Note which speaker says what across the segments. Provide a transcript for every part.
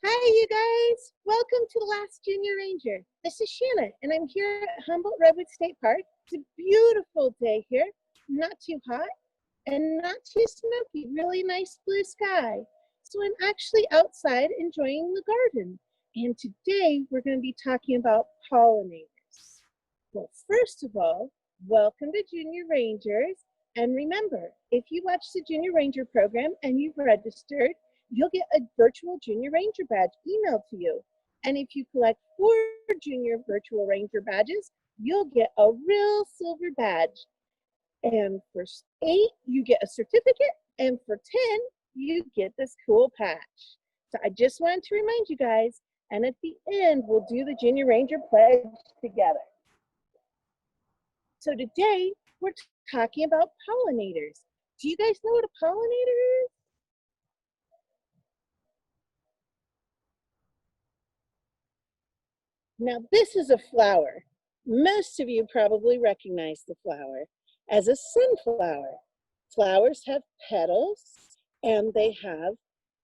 Speaker 1: Hi, you guys. Welcome to the Last Junior Ranger. This is Shanna, and I'm here at Humboldt Redwood State Park. It's a beautiful day here, not too hot and not too smoky, really nice blue sky. So I'm actually outside enjoying the garden. And today we're going to be talking about pollinators. Well, first of all, welcome to Junior Rangers. And remember, if you watch the Junior Ranger program and you've registered, you'll get a virtual Junior Ranger badge emailed to you. And if you collect 4 Junior Virtual Ranger badges, you'll get a real silver badge. And for 8, you get a certificate. And for 10, you get this cool patch. So I just wanted to remind you guys, and at the end, we'll do the Junior Ranger pledge together. So today, we're talking about pollinators. Do you guys know what a pollinator is? Now, this is a flower. Most of you probably recognize the flower as a sunflower. Flowers have petals, and they have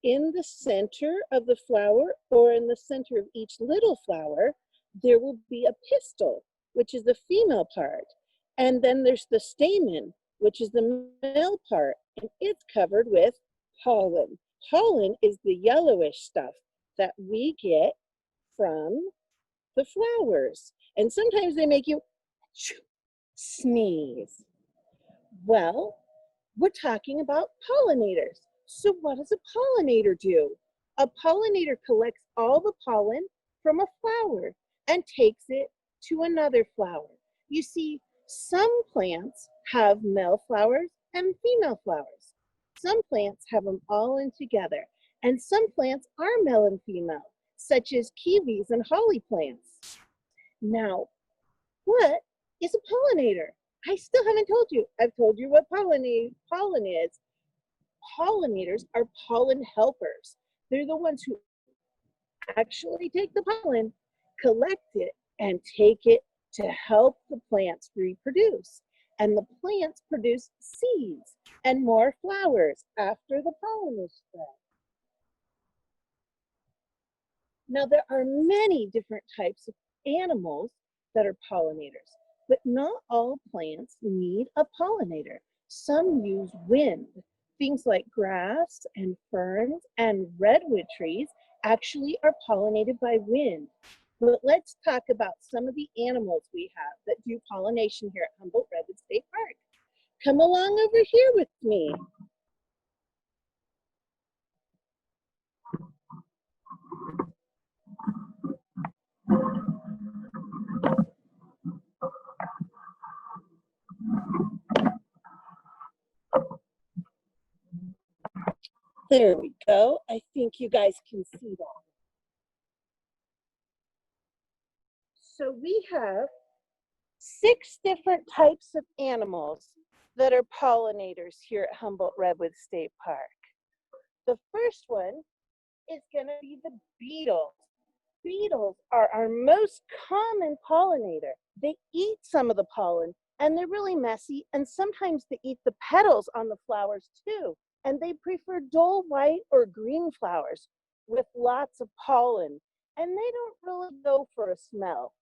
Speaker 1: in the center of the flower, or in the center of each little flower, there will be a pistil, which is the female part. And then there's the stamen, which is the male part, and it's covered with pollen. Pollen is the yellowish stuff that we get from the flowers. And sometimes they make you sneeze. Well, we're talking about pollinators. So what does a pollinator do? A pollinator collects all the pollen from a flower and takes it to another flower. You see, some plants have male flowers and female flowers. Some plants have them all in together. And some plants are male and female, such as kiwis and holly plants. Now, what is a pollinator? I still haven't told you. I've told you what pollen is. Pollinators are pollen helpers. They're the ones who actually take the pollen, collect it, and take it to help the plants reproduce. And the plants produce seeds and more flowers after the pollen is spread. Now, there are many different types of animals that are pollinators, but not all plants need a pollinator. Some use wind. Things like grass and ferns and redwood trees actually are pollinated by wind. But let's talk about some of the animals we have that do pollination here at Humboldt Redwood State Park. Come along over here with me. There we go. I think you guys can see that. So we have 6 different types of animals that are pollinators here at Humboldt Redwood State Park. The first one is going to be the beetles. Beetles are our most common pollinator. They eat some of the pollen, and they're really messy, and sometimes they eat the petals on the flowers too. And they prefer dull white or green flowers with lots of pollen, and they don't really go for a smell.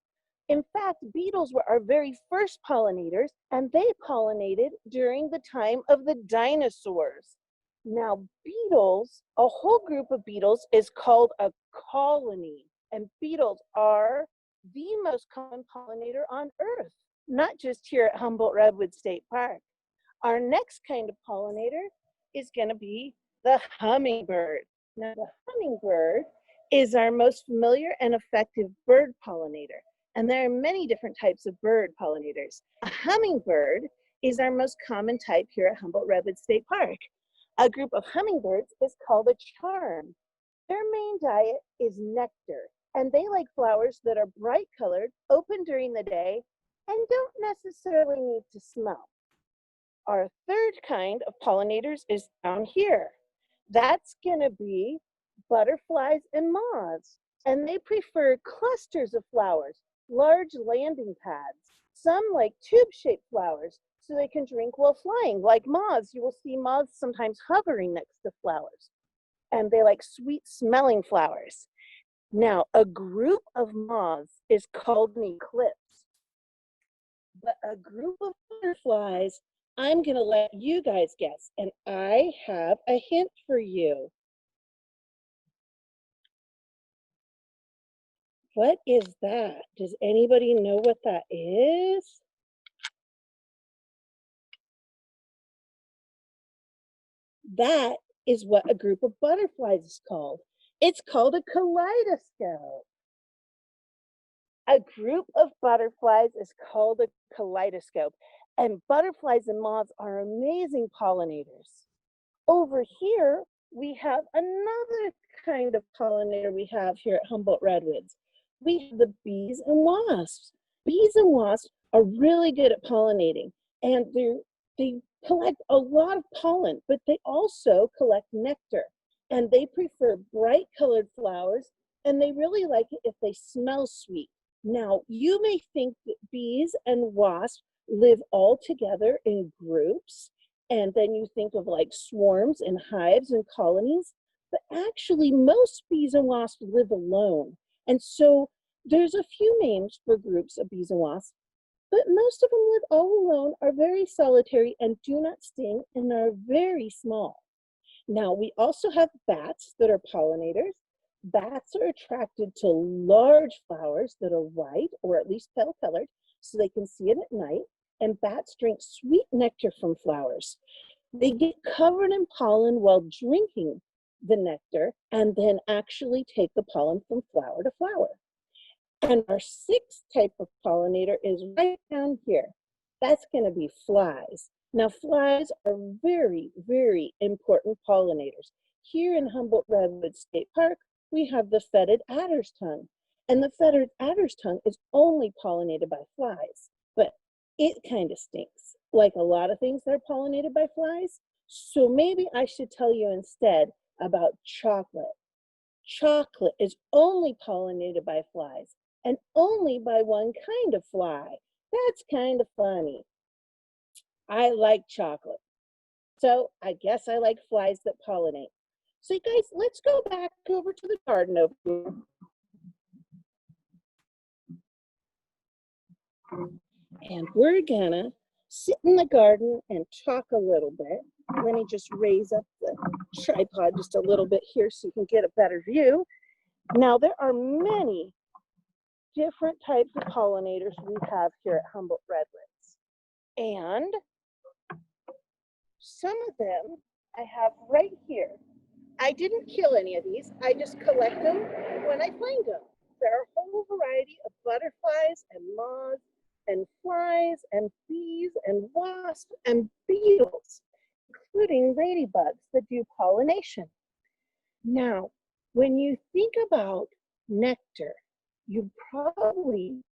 Speaker 1: In fact, beetles were our very first pollinators, and they pollinated during the time of the dinosaurs. Now, beetles, a whole group of beetles is called a colony, and beetles are the most common pollinator on Earth, not just here at Humboldt Redwood State Park. Our next kind of pollinator is going to be the hummingbird. Now, the hummingbird is our most familiar and effective bird pollinator. And there are many different types of bird pollinators. A hummingbird is our most common type here at Humboldt Redwood State Park. A group of hummingbirds is called a charm. Their main diet is nectar, and they like flowers that are bright colored, open during the day, and don't necessarily need to smell. Our third kind of pollinators is down here. That's going to be butterflies and moths, and they prefer clusters of flowers, large landing pads. Some like tube-shaped flowers so they can drink while flying. Like moths, you will see moths sometimes hovering next to flowers. and they like sweet smelling flowers. Now, a group of moths is called an eclipse, but a group of butterflies, I'm going to let you guys guess, and I have a hint for you. What is that? Does anybody know what that is? That is what a group of butterflies is called. It's called a kaleidoscope. A group of butterflies is called a kaleidoscope, and butterflies and moths are amazing pollinators. Over here, we have another kind of pollinator we have here at Humboldt Redwoods. We have the bees and wasps. Bees and wasps are really good at pollinating, and they collect a lot of pollen, but they also collect nectar. And they prefer bright colored flowers, and they really like it if they smell sweet. Now, you may think that bees and wasps live all together in groups, and then you think of like swarms and hives and colonies, but actually most bees and wasps live alone. And so there's a few names for groups of bees and wasps, but most of them live all alone, are very solitary, and do not sting, and are very small. Now, we also have bats that are pollinators. Bats are attracted to large flowers that are white or at least pale colored so they can see it at night. And bats drink sweet nectar from flowers. They get covered in pollen while drinking the nectar and then actually take the pollen from flower to flower. And our sixth type of pollinator is right down here. That's going to be flies. Now, flies are very, very important pollinators. Here in Humboldt Redwood State Park, we have the fetid adder's tongue. And the fetid adder's tongue is only pollinated by flies, but it kind of stinks, like a lot of things that are pollinated by flies. So maybe I should tell you instead about chocolate. Chocolate is only pollinated by flies, and only by one kind of fly. That's kind of funny. I like chocolate, so I guess I like flies that pollinate. So you guys, let's go back over to the garden over here. And we're gonna sit in the garden and talk a little bit. Let me just raise up the tripod just a little bit here so you can get a better view. Now, there are many different types of pollinators we have here at Humboldt Redwoods. And some of them I have right here. I didn't kill any of these. I just collect them when I find them. There are a whole variety of butterflies and moths and flies and bees and wasps and beetles, including ladybugs that do pollination. Now, when you think about nectar, you probably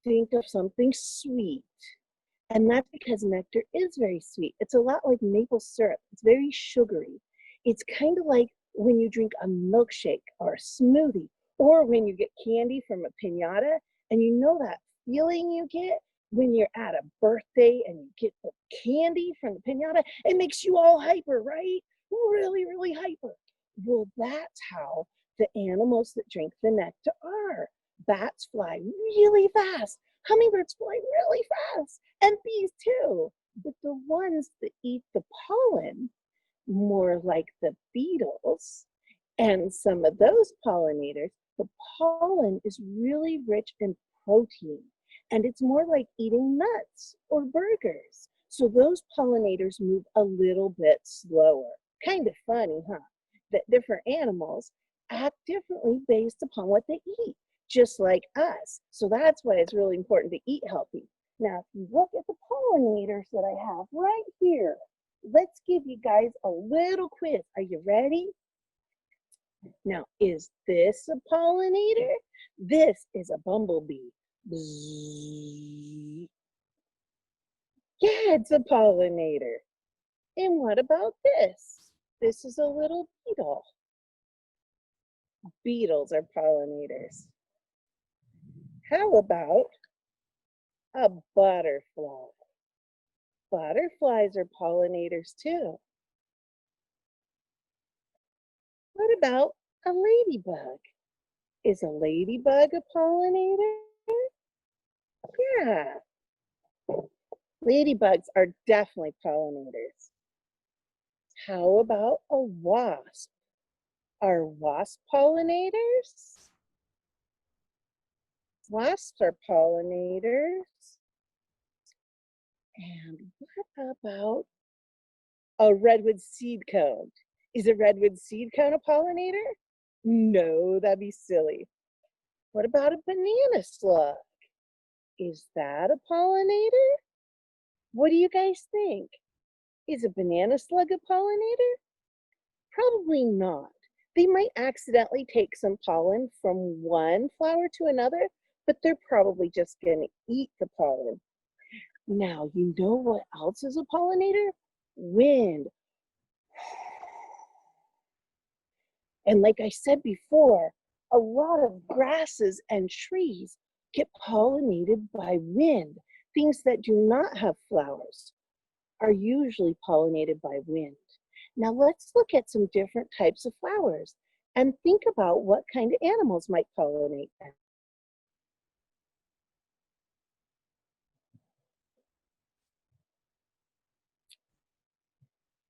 Speaker 1: think of something sweet. And that's because nectar is very sweet. It's a lot like maple syrup. It's very sugary. It's kind of like when you drink a milkshake or a smoothie, or when you get candy from a piñata, and you know that feeling you get when you're at a birthday and you get the candy from the piñata. It makes you all hyper, right? Really, really hyper. Well, that's how the animals that drink the nectar are. Bats fly really fast. Hummingbirds fly really fast, and bees too. But the ones that eat the pollen, more like the beetles and some of those pollinators, the pollen is really rich in protein, and it's more like eating nuts or burgers. So those pollinators move a little bit slower. Kind of funny, huh? That different animals act differently based upon what they eat, just like us. So that's why it's really important to eat healthy. Now, if you look at the pollinators that I have right here, let's give you guys a little quiz. Are you ready? Now, is this a pollinator? This is a bumblebee. Bzzz. Yeah, it's a pollinator. And what about this? This is a little beetle. Beetles are pollinators. How about a butterfly? Butterflies are pollinators too. What about a ladybug? Is a ladybug a pollinator? Yeah, ladybugs are definitely pollinators. How about a wasp? Are wasp pollinators? Wasps are pollinators. And what about a redwood seed cone? Is a redwood seed cone a pollinator? No, that'd be silly. What about a banana slug? Is that a pollinator? What do you guys think? Is a banana slug a pollinator? Probably not. They might accidentally take some pollen from one flower to another, but they're probably just going to eat the pollen. Now, you know what else is a pollinator? Wind. And like I said before, a lot of grasses and trees get pollinated by wind. Things that do not have flowers are usually pollinated by wind. Now let's look at some different types of flowers and think about what kind of animals might pollinate them.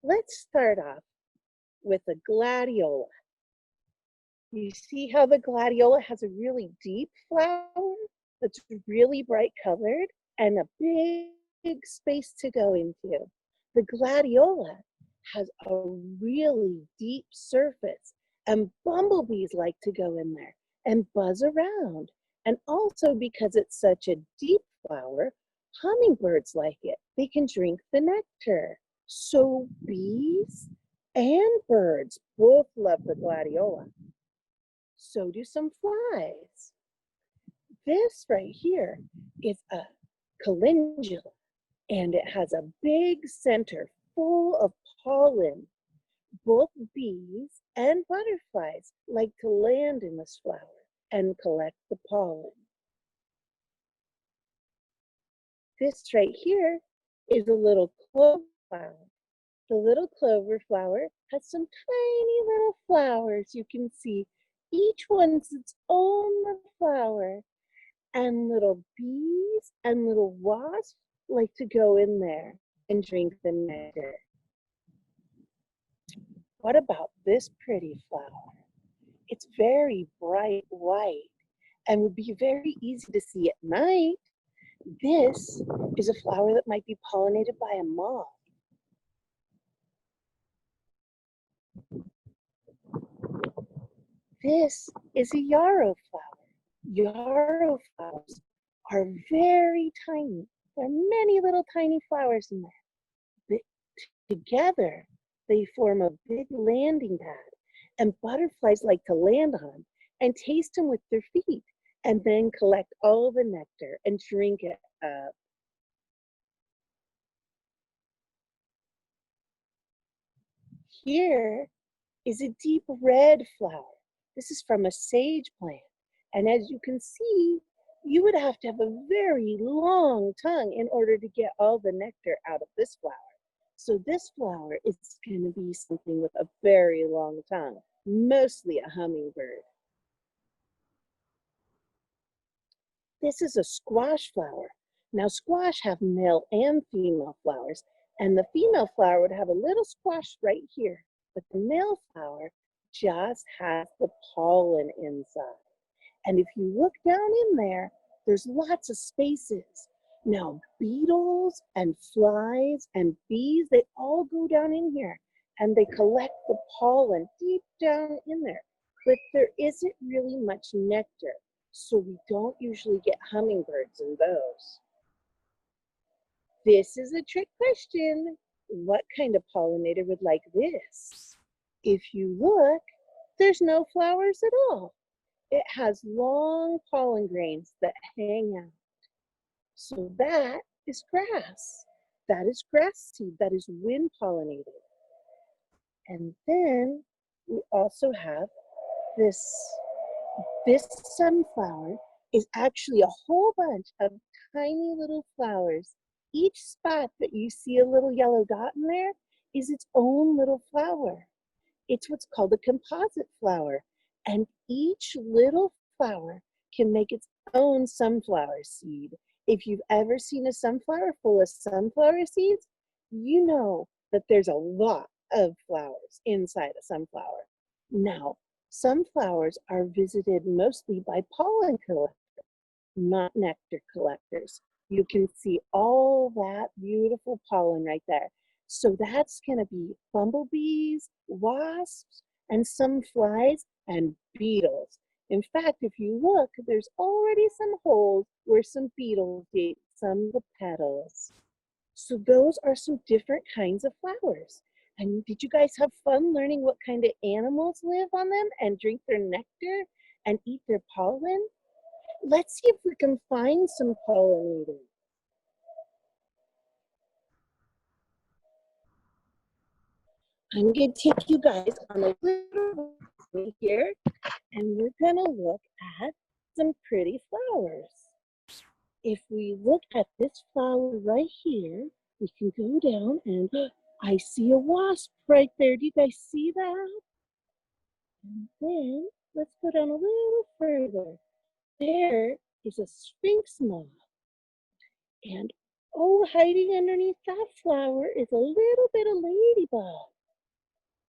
Speaker 1: Let's start off with a gladiola. You see how the gladiola has a really deep flower that's really bright colored and a big space to go into. The gladiola has a really deep surface and bumblebees like to go in there and buzz around. And also because it's such a deep flower, hummingbirds like it. They can drink the nectar. So bees and birds both love the gladiola. So do some flies. This right here is a calendula, and it has a big center full of pollen. Both bees and butterflies like to land in this flower and collect the pollen. This right here is a little clover flower. The little clover flower has some tiny little flowers you can see. Each one's its own little flower. And little bees and little wasps like to go in there and drink the nectar. What about this pretty flower? It's very bright white and would be very easy to see at night. This is a flower that might be pollinated by a moth. This is a yarrow flower. Yarrow flowers are very tiny. There are many little tiny flowers in there. Together, they form a big landing pad, and butterflies like to land on and taste them with their feet, and then collect all the nectar and drink it up. Here is a deep red flower. This is from a sage plant, and as you can see, you would have to have a very long tongue in order to get all the nectar out of this flower. So this flower is going to be something with a very long tongue, mostly a hummingbird. This is a squash flower. Now squash have male and female flowers, and the female flower would have a little squash right here, but the male flower just has the pollen inside. And if you look down in there, there's lots of spaces. Now, beetles and flies and bees, they all go down in here and they collect the pollen deep down in there. But there isn't really much nectar, so we don't usually get hummingbirds in those. This is a trick question. What kind of pollinator would like this? If you look, there's no flowers at all. It has long pollen grains that hang out. So that is grass. That is grass seed that is wind pollinated. And then we also have this. This sunflower is actually a whole bunch of tiny little flowers. Each spot that you see a little yellow dot in there is its own little flower. It's what's called a composite flower. And each little flower can make its own sunflower seed. If you've ever seen a sunflower full of sunflower seeds, you know that there's a lot of flowers inside a sunflower. Now, sunflowers are visited mostly by pollen collectors, not nectar collectors. You can see all that beautiful pollen right there. So that's going to be bumblebees, wasps, and some flies and beetles. In fact, if you look, there's already some holes where some beetles ate some of the petals. So those are some different kinds of flowers. And did you guys have fun learning what kind of animals live on them and drink their nectar and eat their pollen? Let's see if we can find some pollinators. I'm going to take you guys on a little journey here, and we're going to look at some pretty flowers. If we look at this flower right here, we can go down and I see a wasp right there. Do you guys see that? And then let's go down a little further. There is a sphinx moth. And oh, hiding underneath that flower is a little bit of ladybug.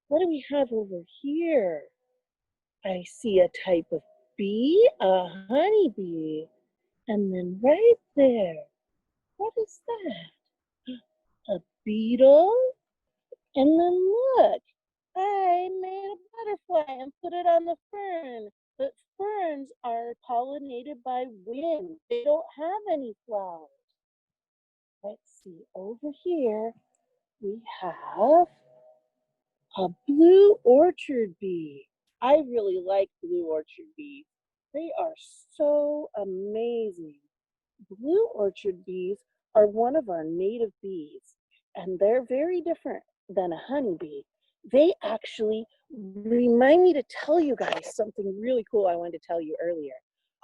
Speaker 1: What do we have over here? I see a type of bee, a honeybee. And then right there, what is that? A beetle? And then look, I made a butterfly and put it on the fern. But ferns are pollinated by wind. They don't have any flowers. Let's see, over here we have a blue orchard bee. I really like blue orchard bees. They are so amazing. Blue orchard bees are one of our native bees, and they're very different than a honeybee. They actually remind me to tell you guys something really cool I wanted to tell you earlier.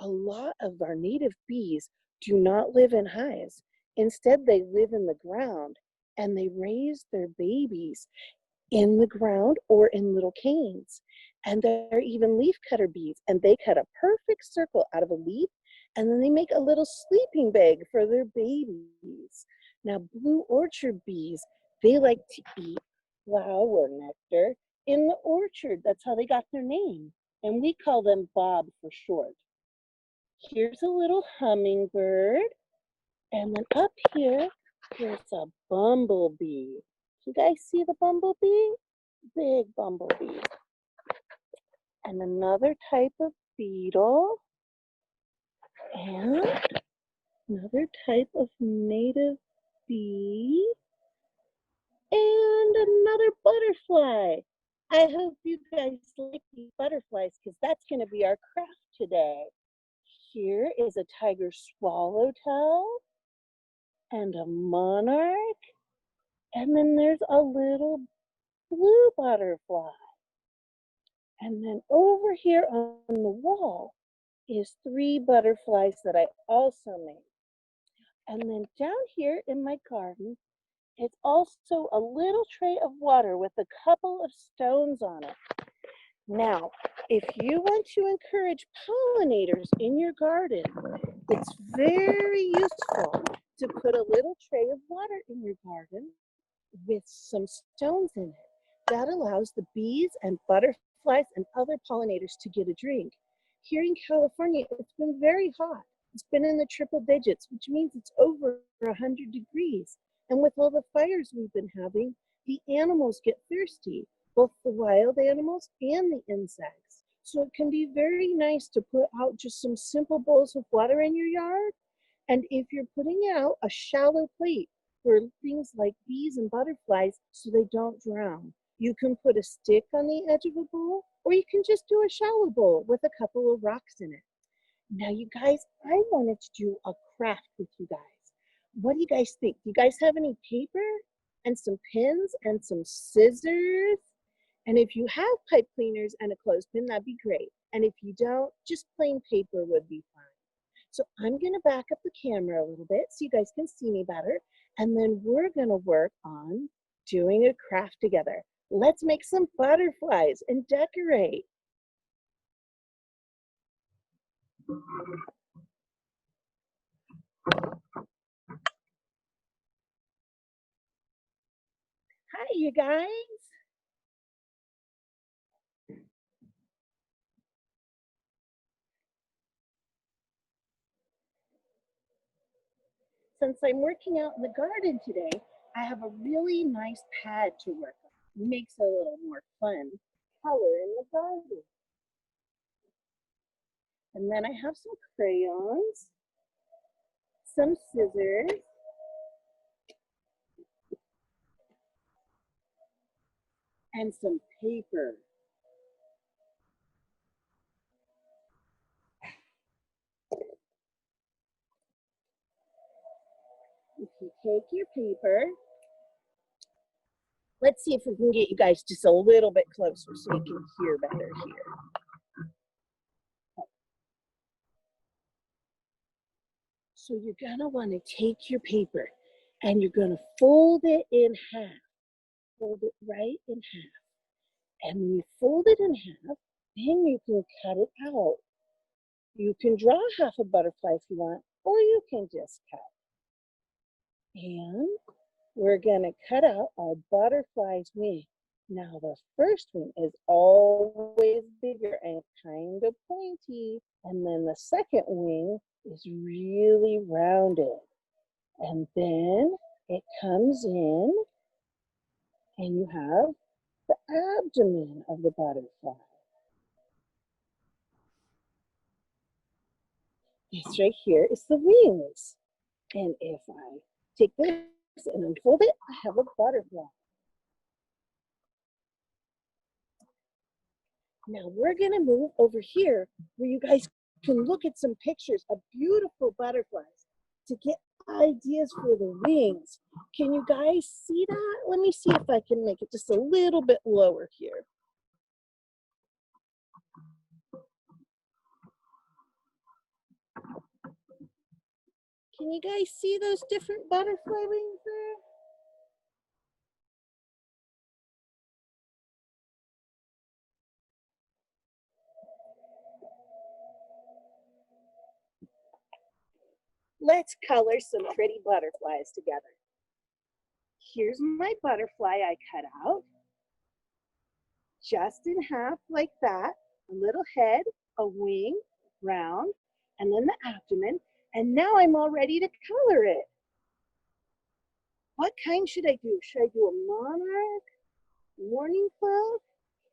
Speaker 1: A lot of our native bees do not live in hives. Instead, they live in the ground and they raise their babies in the ground or in little canes. And there are even leafcutter bees, and they cut a perfect circle out of a leaf, and then they make a little sleeping bag for their babies. Now, blue orchard bees, they like to eat flower nectar in the orchard. That's how they got their name. And we call them Bob for short. Here's a little hummingbird. And then up here, there's a bumblebee. You guys see the bumblebee? Big bumblebee. And another type of beetle. And another type of native bee. And another butterfly. I hope you guys like these butterflies because that's going to be our craft today. Here is a tiger swallowtail and a monarch. And then there's a little blue butterfly. And then over here on the wall is 3 butterflies that I also made. And then down here in my garden, it's also a little tray of water with a couple of stones on it. Now, if you want to encourage pollinators in your garden, it's very useful to put a little tray of water in your garden with some stones in it. That allows the bees and butterflies and other pollinators to get a drink. Here in California, it's been very hot. It's been in the triple digits, which means it's over 100 degrees. And with all the fires we've been having, the animals get thirsty, both the wild animals and the insects. So it can be very nice to put out just some simple bowls of water in your yard. And if you're putting out a shallow plate for things like bees and butterflies so they don't drown, you can put a stick on the edge of a bowl, or you can just do a shallow bowl with a couple of rocks in it. Now, you guys, I wanted to do a craft with you guys. What do you guys think? Do you guys have any paper and some pins and some scissors? And if you have pipe cleaners and a clothespin, that'd be great. And if you don't, just plain paper would be fine. So I'm going to back up the camera a little bit so you guys can see me better. And then we're going to work on doing a craft together. Let's make some butterflies and decorate. Hi, you guys. Since I'm working out in the garden today, I have a really nice pad to work on. It makes it a little more fun color in the garden. And then I have some crayons, some scissors, and some paper. If you take your paper, let's see if we can get you guys just a little bit closer so you can hear better here. So you're gonna wanna take your paper and you're gonna fold it in half. Fold it right in half. And when you fold it in half, then you can cut it out. You can draw half a butterfly if you want, or you can just cut. And we're gonna cut out a butterfly's wing. Now the first wing is always bigger and kind of pointy. And then the second wing is really rounded. And then it comes in and you have the abdomen of the butterfly. This right here is the wings. And if I take this and unfold it, I have a butterfly. Now we're gonna move over here where you guys can look at some pictures of beautiful butterflies to get ideas for the wings. Can you guys see that? Let me see if I can make it just a little bit lower here. Can you guys see those different butterfly wings there? Let's color some pretty butterflies together. Here's my butterfly I cut out, just in half like that. A little head, a wing, round, and then the abdomen. And now I'm all ready to color it. What kind should I do? Should I do a monarch, morning cloud,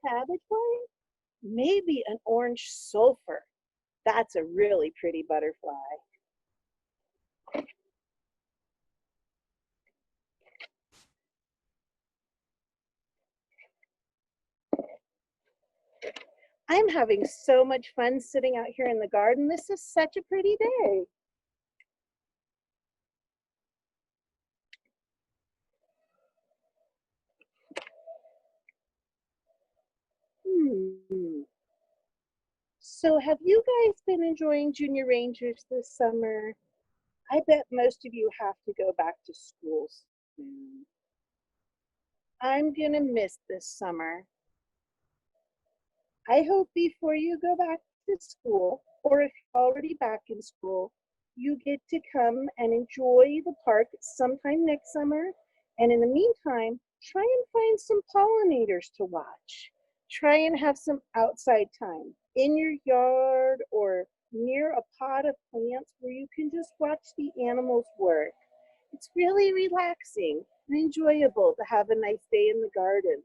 Speaker 1: cabbage white? Maybe an orange sulfur. That's a really pretty butterfly. I'm having so much fun sitting out here in the garden. This is such a pretty day. So have you guys been enjoying Junior Rangers this summer? I bet most of you have to go back to school soon. I'm gonna miss this summer. I hope before you go back to school, or if you're already back in school, you get to come and enjoy the park sometime next summer. And in the meantime, try and find some pollinators to watch. Try and have some outside time in your yard or near a pot of plants where you can just watch the animals work. It's really relaxing and enjoyable to have a nice day in the garden.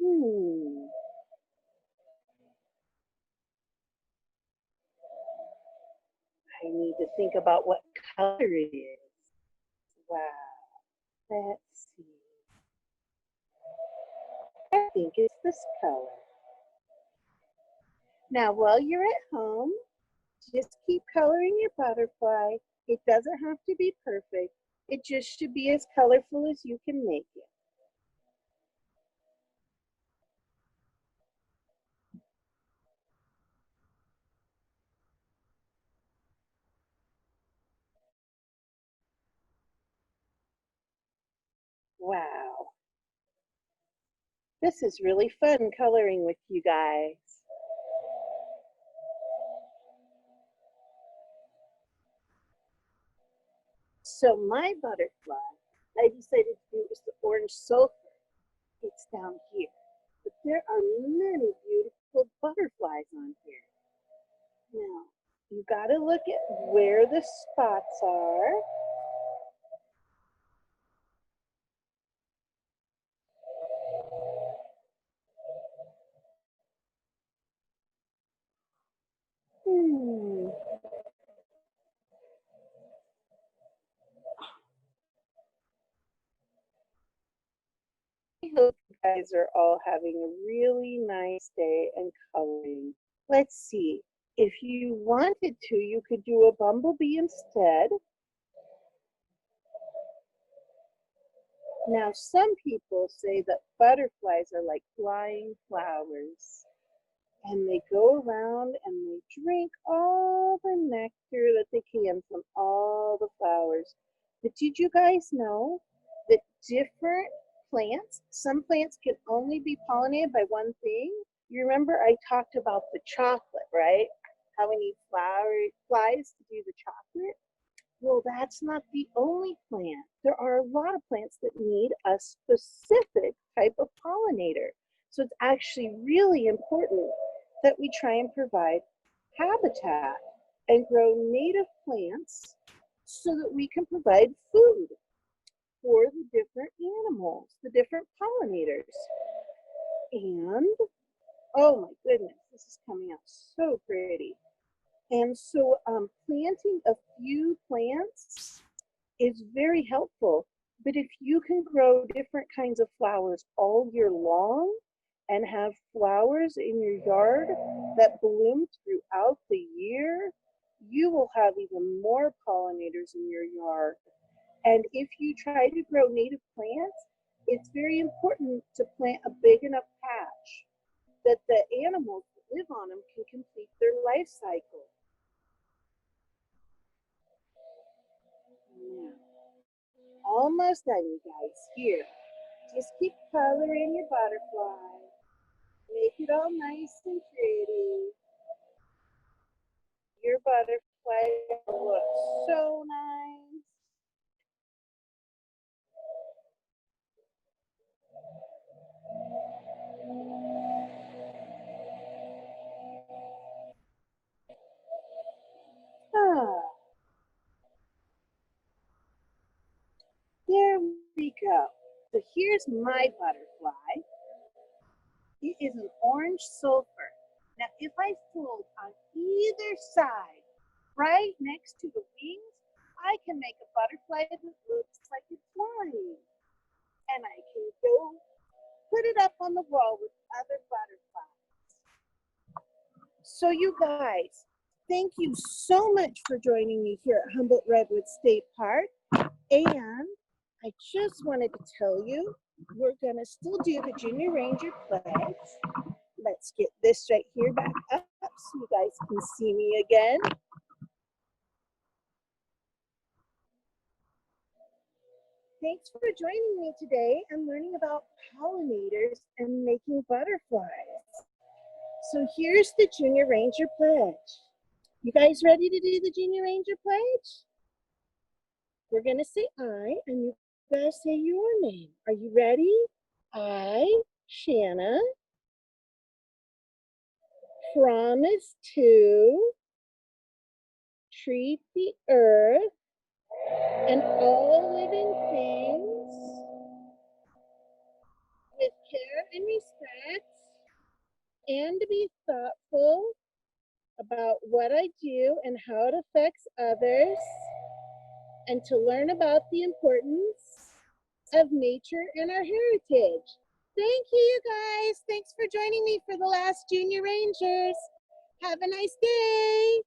Speaker 1: Hmm. I need to think about what color it is. Wow. Let's see. I think it's this color. Now, while you're at home, just keep coloring your butterfly. It doesn't have to be perfect. It just should be as colorful as you can make it. Wow. This is really fun coloring with you guys. So my butterfly, I decided to do is the orange sulfur. It's down here. But there are many beautiful butterflies on here. Now, you gotta look at where the spots are. I hope you guys are all having a really nice day and coloring. Let's see. If you wanted to, you could do a bumblebee instead. Now, some people say that butterflies are like flying flowers, and they go around and they drink all the nectar that they can from all the flowers. But did you guys know that different plants, some plants can only be pollinated by one thing? You remember I talked about the chocolate, right? How we need flies to do the chocolate? Well, that's not the only plant. There are a lot of plants that need a specific type of pollinator. So it's actually really important that we try and provide habitat and grow native plants so that we can provide food for the different animals, the different pollinators. And, oh my goodness, this is coming out so pretty. And so planting a few plants is very helpful. But if you can grow different kinds of flowers all year long and have flowers in your yard that bloom throughout the year, you will have even more pollinators in your yard. And if you try to grow native plants, it's very important to plant a big enough patch that the animals that live on them can complete their life cycle. Now, almost done, you guys. Here, just keep coloring your butterfly. Make it all nice and pretty. Your butterfly looks so nice. Ah, there we go. So here's my butterfly. It is an orange sulfur. Now, if I fold on either side, right next to the wings, I can make a butterfly that looks like it's flying. And I can go put it up on the wall with other butterflies. So you guys, thank you so much for joining me here at Humboldt Redwood State Park. And I just wanted to tell you, we're gonna still do the Junior Ranger pledge. Let's get this right here back up so you guys can see me again. Thanks for joining me today and learning about pollinators and making butterflies. So here's the Junior Ranger pledge. You guys ready to do the Junior Ranger pledge? We're gonna say I, and you guys say your name. Are you ready? I, Shanna, promise to treat the earth and all living things with care and respect, and to be thoughtful about what I do and how it affects others, and to learn about the importance of nature and our heritage. Thank you guys. Thanks for joining me for the last Junior Rangers. Have a nice day.